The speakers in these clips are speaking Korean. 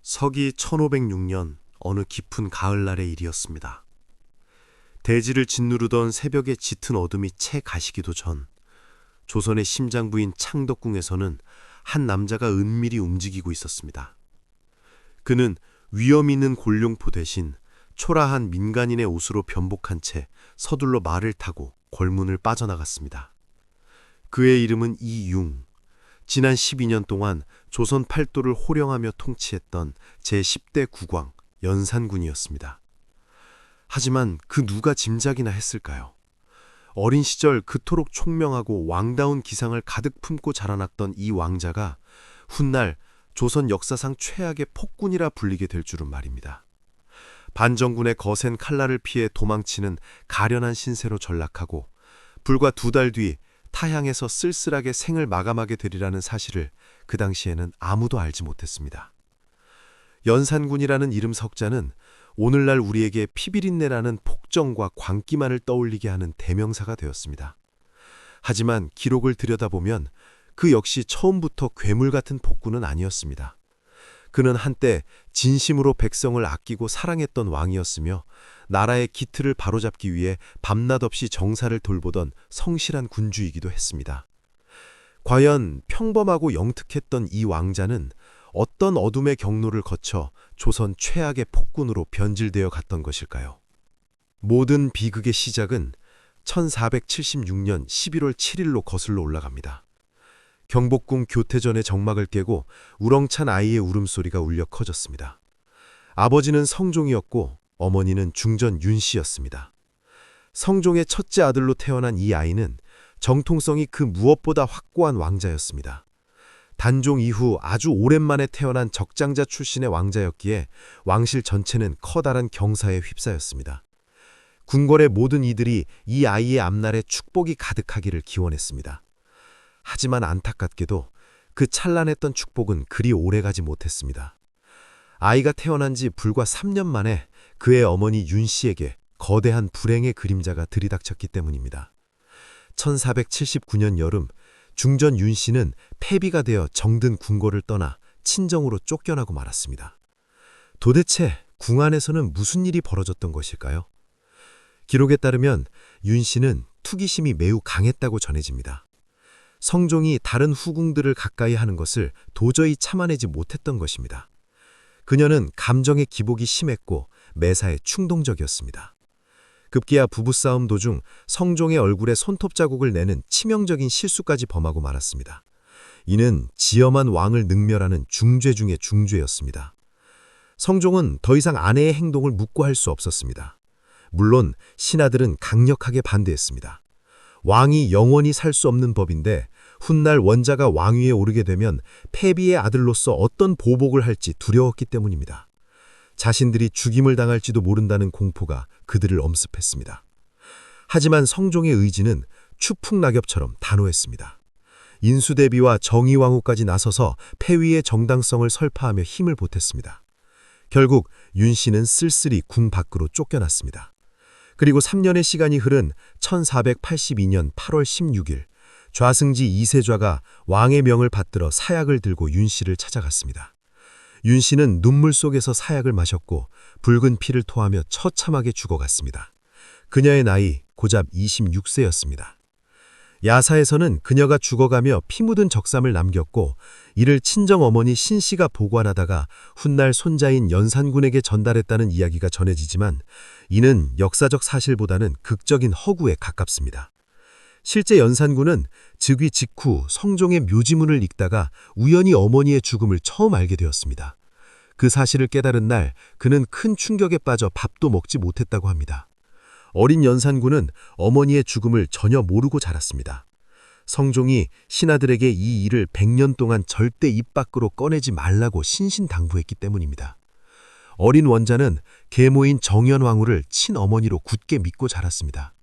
서기 1506년 어느 깊은 가을날의 일이었습니다. 대지를 짓누르던 새벽의 짙은 어둠이 채 가시기도 전 조선의 심장부인 창덕궁에서는 한 남자가 은밀히 움직이고 있었습니다. 그는 위험 있는 골룡포 대신 초라한 민간인의 옷으로 변복한 채 서둘러 말을 타고 골문을 빠져나갔습니다. 그의 이름은 이융. 지난 12년 동안 조선 팔도를 호령하며 통치했던 제10대 국왕 연산군이었습니다. 하지만 그 누가 짐작이나 했을까요? 어린 시절 그토록 총명하고 왕다운 기상을 가득 품고 자라났던 이 왕자가 훗날 조선 역사상 최악의 폭군이라 불리게 될 줄은 말입니다. 반정군의 거센 칼날을 피해 도망치는 가련한 신세로 전락하고 불과 2달 뒤 타향에서 쓸쓸하게 생을 마감하게 되리라는 사실을 그 당시에는 아무도 알지 못했습니다. 연산군이라는 이름 석자는 오늘날 우리에게 피비린내라는 폭정과 광기만을 떠올리게 하는 대명사가 되었습니다. 하지만 기록을 들여다보면 그 역시 처음부터 괴물 같은 폭군은 아니었습니다. 그는 한때 진심으로 백성을 아끼고 사랑했던 왕이었으며 나라의 기틀을 바로잡기 위해 밤낮 없이 정사를 돌보던 성실한 군주이기도 했습니다. 과연 평범하고 영특했던 이 왕자는 어떤 어둠의 경로를 거쳐 조선 최악의 폭군으로 변질되어 갔던 것일까요? 모든 비극의 시작은 1476년 11월 7일로 거슬러 올라갑니다. 경복궁 교태전의 정막을 깨고 우렁찬 아이의 울음소리가 울려 커졌습니다. 아버지는 성종이었고 어머니는 중전 윤씨였습니다. 성종의 첫째 아들로 태어난 이 아이는 정통성이 그 무엇보다 확고한 왕자였습니다. 단종 이후 아주 오랜만에 태어난 적장자 출신의 왕자였기에 왕실 전체는 커다란 경사에 휩싸였습니다. 궁궐의 모든 이들이 이 아이의 앞날에 축복이 가득하기를 기원했습니다. 하지만 안타깝게도 그 찬란했던 축복은 그리 오래가지 못했습니다. 아이가 태어난 지 불과 3년 만에 그의 어머니 윤씨에게 거대한 불행의 그림자가 들이닥쳤기 때문입니다. 1479년 여름 중전 윤씨는 폐비가 되어 정든 궁궐을 떠나 친정으로 쫓겨나고 말았습니다. 도대체 궁 안에서는 무슨 일이 벌어졌던 것일까요? 기록에 따르면 윤씨는 투기심이 매우 강했다고 전해집니다. 성종이 다른 후궁들을 가까이 하는 것을 도저히 참아내지 못했던 것입니다. 그녀는 감정의 기복이 심했고 매사에 충동적이었습니다. 급기야 부부싸움 도중 성종의 얼굴에 손톱 자국을 내는 치명적인 실수까지 범하고 말았습니다. 이는 지엄한 왕을 능멸하는 중죄 중의 중죄였습니다. 성종은 더 이상 아내의 행동을 묵고할 수 없었습니다. 물론 신하들은 강력하게 반대했습니다. 왕이 영원히 살 수 없는 법인데 훗날 원자가 왕위에 오르게 되면 폐비의 아들로서 어떤 보복을 할지 두려웠기 때문입니다. 자신들이 죽임을 당할지도 모른다는 공포가 그들을 엄습했습니다. 하지만 성종의 의지는 추풍낙엽처럼 단호했습니다. 인수대비와 정의왕후까지 나서서 폐위의 정당성을 설파하며 힘을 보탰습니다. 결국 윤씨는 쓸쓸히 궁 밖으로 쫓겨났습니다. 그리고 3년의 시간이 흐른 1482년 8월 16일 좌승지 이세좌가 왕의 명을 받들어 사약을 들고 윤씨를 찾아갔습니다. 윤씨는 눈물 속에서 사약을 마셨고 붉은 피를 토하며 처참하게 죽어갔습니다. 그녀의 나이 고작 26세였습니다. 야사에서는 그녀가 죽어가며 피 묻은 적삼을 남겼고 이를 친정어머니 신씨가 보관하다가 훗날 손자인 연산군에게 전달했다는 이야기가 전해지지만 이는 역사적 사실보다는 극적인 허구에 가깝습니다. 실제 연산군은 즉위 직후 성종의 묘지문을 읽다가 우연히 어머니의 죽음을 처음 알게 되었습니다. 그 사실을 깨달은 날 그는 큰 충격에 빠져 밥도 먹지 못했다고 합니다. 어린 연산군은 어머니의 죽음을 전혀 모르고 자랐습니다. 성종이 신하들에게 이 일을 100년 동안 절대 입 밖으로 꺼내지 말라고 신신당부했기 때문입니다. 어린 원자는 계모인 정현왕후를 친어머니로 굳게 믿고 자랐습니다.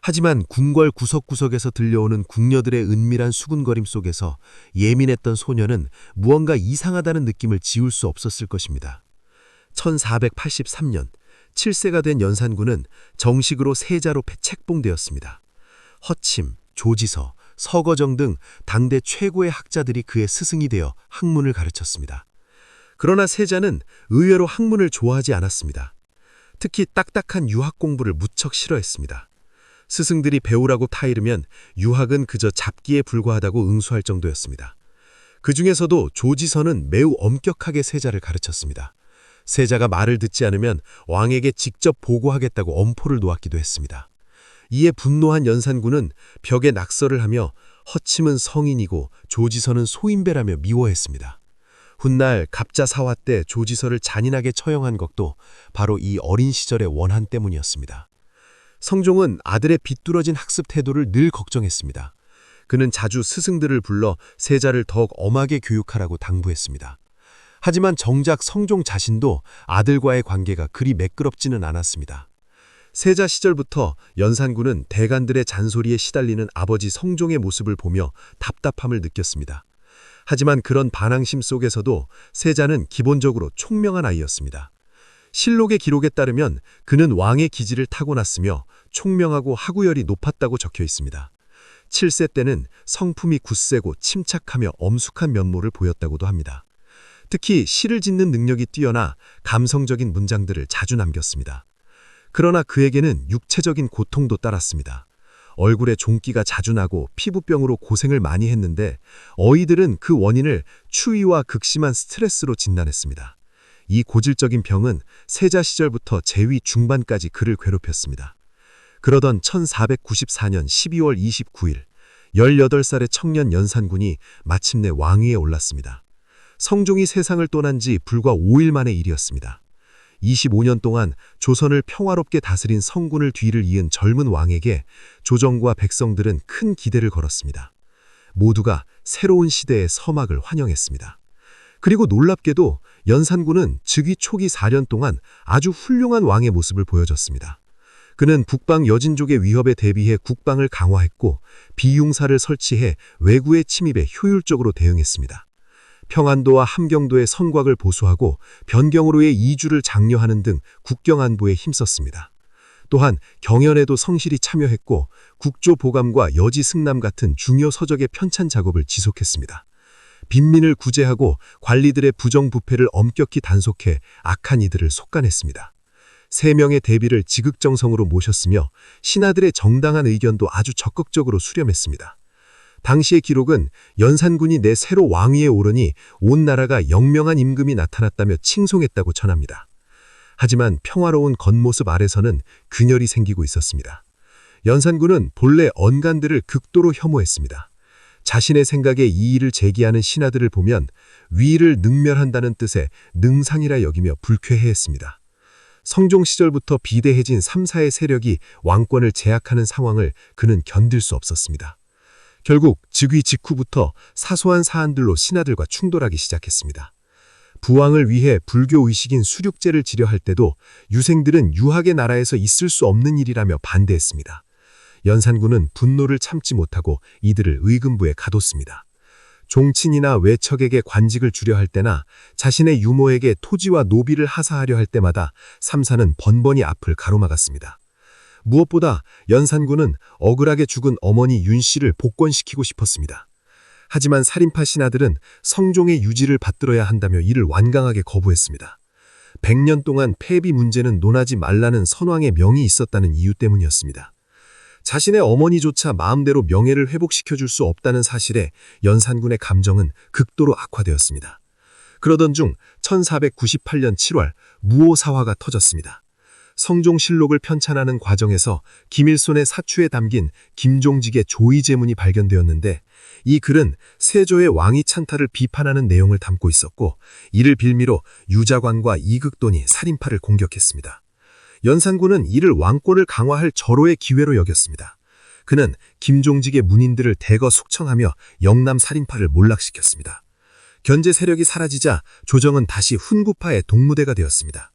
하지만 궁궐 구석구석에서 들려오는 궁녀들의 은밀한 수군거림 속에서 예민했던 소녀는 무언가 이상하다는 느낌을 지울 수 없었을 것입니다. 1483년 7세가 된 연산군은 정식으로 세자로 책봉되었습니다. 허침, 조지서, 서거정 등 당대 최고의 학자들이 그의 스승이 되어 학문을 가르쳤습니다. 그러나 세자는 의외로 학문을 좋아하지 않았습니다. 특히 딱딱한 유학 공부를 무척 싫어했습니다. 스승들이 배우라고 타이르면 유학은 그저 잡기에 불과하다고 응수할 정도였습니다. 그 중에서도 조지선은 매우 엄격하게 세자를 가르쳤습니다. 세자가 말을 듣지 않으면 왕에게 직접 보고하겠다고 엄포를 놓았기도 했습니다. 이에 분노한 연산군은 벽에 낙서를 하며 허침은 성인이고 조지선은 소인배라며 미워했습니다. 훗날 갑자사화 때 조지선을 잔인하게 처형한 것도 바로 이 어린 시절의 원한 때문이었습니다. 성종은 아들의 비뚤어진 학습 태도를 늘 걱정했습니다. 그는 자주 스승들을 불러 세자를 더욱 엄하게 교육하라고 당부했습니다. 하지만 정작 성종 자신도 아들과의 관계가 그리 매끄럽지는 않았습니다. 세자 시절부터 연산군은 대간들의 잔소리에 시달리는 아버지 성종의 모습을 보며 답답함을 느꼈습니다. 하지만 그런 반항심 속에서도 세자는 기본적으로 총명한 아이였습니다. 실록의 기록에 따르면 그는 왕의 기질을 타고났으며 총명하고 하구열이 높았다고 적혀 있습니다. 7세 때는 성품이 굳세고 침착하며 엄숙한 면모를 보였다고도 합니다. 특히 시를 짓는 능력이 뛰어나 감성적인 문장들을 자주 남겼습니다. 그러나 그에게는 육체적인 고통도 따랐습니다. 얼굴에 종기가 자주 나고 피부병으로 고생을 많이 했는데 어이들은 그 원인을 추위와 극심한 스트레스로 진단했습니다. 이 고질적인 병은 세자 시절부터 제위 중반까지 그를 괴롭혔습니다. 그러던 1494년 12월 29일 18살의 청년 연산군이 마침내 왕위에 올랐습니다. 성종이 세상을 떠난 지 불과 5일 만의 일이었습니다. 25년 동안 조선을 평화롭게 다스린 성군을 뒤를 이은 젊은 왕에게 조정과 백성들은 큰 기대를 걸었습니다. 모두가 새로운 시대의 서막을 환영했습니다. 그리고 놀랍게도 연산군은 즉위 초기 4년 동안 아주 훌륭한 왕의 모습을 보여줬습니다. 그는 북방 여진족의 위협에 대비해 국방을 강화했고 비융사를 설치해 외구의 침입에 효율적으로 대응했습니다. 평안도와 함경도의 성곽을 보수하고 변경으로의 이주를 장려하는 등 국경 안보에 힘썼습니다. 또한 경연에도 성실히 참여했고 국조 보감과 여지 승남 같은 중요 서적의 편찬 작업을 지속했습니다. 빈민을 구제하고 관리들의 부정부패를 엄격히 단속해 악한 이들을 속간했습니다. 3명의 대비를 지극정성으로 모셨으며 신하들의 정당한 의견도 아주 적극적으로 수렴했습니다. 당시의 기록은 연산군이 내 새로 왕위에 오르니 온 나라가 영명한 임금이 나타났다며 칭송했다고 전합니다. 하지만 평화로운 겉모습 아래서는 균열이 생기고 있었습니다. 연산군은 본래 언간들을 극도로 혐오했습니다. 자신의 생각에 이의를 제기하는 신하들을 보면 위를 능멸한다는 뜻의 능상이라 여기며 불쾌해했습니다. 성종 시절부터 비대해진 3사의 세력이 왕권을 제약하는 상황을 그는 견딜 수 없었습니다. 결국 즉위 직후부터 사소한 사안들로 신하들과 충돌하기 시작했습니다. 부왕을 위해 불교 의식인 수륙제를 지려할 때도 유생들은 유학의 나라에서 있을 수 없는 일이라며 반대했습니다. 연산군은 분노를 참지 못하고 이들을 의금부에 가뒀습니다. 종친이나 외척에게 관직을 주려 할 때나 자신의 유모에게 토지와 노비를 하사하려 할 때마다 3사는 번번이 앞을 가로막았습니다. 무엇보다 연산군은 억울하게 죽은 어머니 윤씨를 복권시키고 싶었습니다. 하지만 살인파 신하들은 성종의 유지를 받들어야 한다며 이를 완강하게 거부했습니다. 100년 동안 폐비 문제는 논하지 말라는 선왕의 명이 있었다는 이유 때문이었습니다. 자신의 어머니조차 마음대로 명예를 회복시켜줄 수 없다는 사실에 연산군의 감정은 극도로 악화되었습니다. 그러던 중 1498년 7월 무오사화가 터졌습니다. 성종실록을 편찬하는 과정에서 김일손의 사추에 담긴 김종직의 조의제문이 발견되었는데 이 글은 세조의 왕위 찬탈을 비판하는 내용을 담고 있었고 이를 빌미로 유자관과 이극돈이 살인파를 공격했습니다. 연산군은 이를 왕권을 강화할 절호의 기회로 여겼습니다. 그는 김종직의 문인들을 대거 숙청하며 영남 살인파를 몰락시켰습니다. 견제 세력이 사라지자 조정은 다시 훈구파의 동무대가 되었습니다.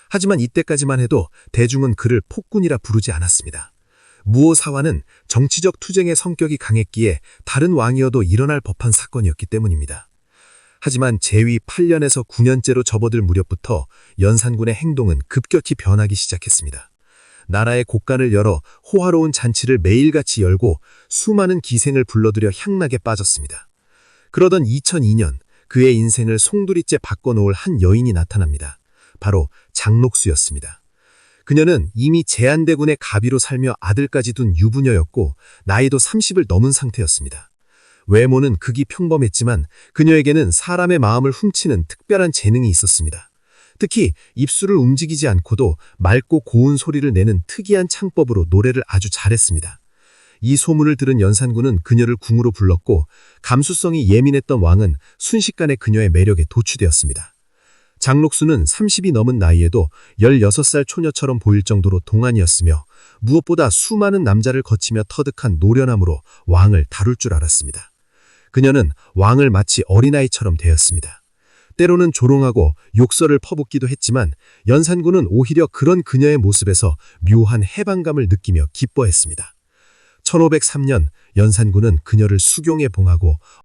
하지만 이때까지만 해도 대중은 그를 폭군이라 부르지 않았습니다. 무오사화는 정치적 투쟁의 성격이 강했기에 다른 왕이어도 일어날 법한 사건이었기 때문입니다. 하지만 제위 8년에서 9년째로 접어들 무렵부터 연산군의 행동은 급격히 변하기 시작했습니다. 나라의 곳간을 열어 호화로운 잔치를 매일같이 열고 수많은 기생을 불러들여 향락에 빠졌습니다. 그러던 2002년 그의 인생을 송두리째 바꿔놓을 한 여인이 나타납니다. 바로 장록수였습니다. 그녀는 이미 제한대군의 가비로 살며 아들까지 둔 유부녀였고 나이도 30을 넘은 상태였습니다. 외모는 극이 평범했지만 그녀에게는 사람의 마음을 훔치는 특별한 재능이 있었습니다. 특히 입술을 움직이지 않고도 맑고 고운 소리를 내는 특이한 창법으로 노래를 아주 잘했습니다. 이 소문을 들은 연산군은 그녀를 궁으로 불렀고 감수성이 예민했던 왕은 순식간에 그녀의 매력에 도취되었습니다. 장록수는 30이 넘은 나이에도 16살 초녀처럼 보일 정도로 동안이었으며 무엇보다 수많은 남자를 거치며 터득한 노련함으로 왕을 다룰 줄 알았습니다. 그녀는 왕을 마치 어린아이처럼 대했습니다. 때로는 조롱하고 욕설을 퍼붓기도 했지만 연산군은 오히려 그런 그녀의 모습에서 묘한 해방감을 느끼며 기뻐했습니다. 1503년 연산군은 그녀를 수경에 봉하고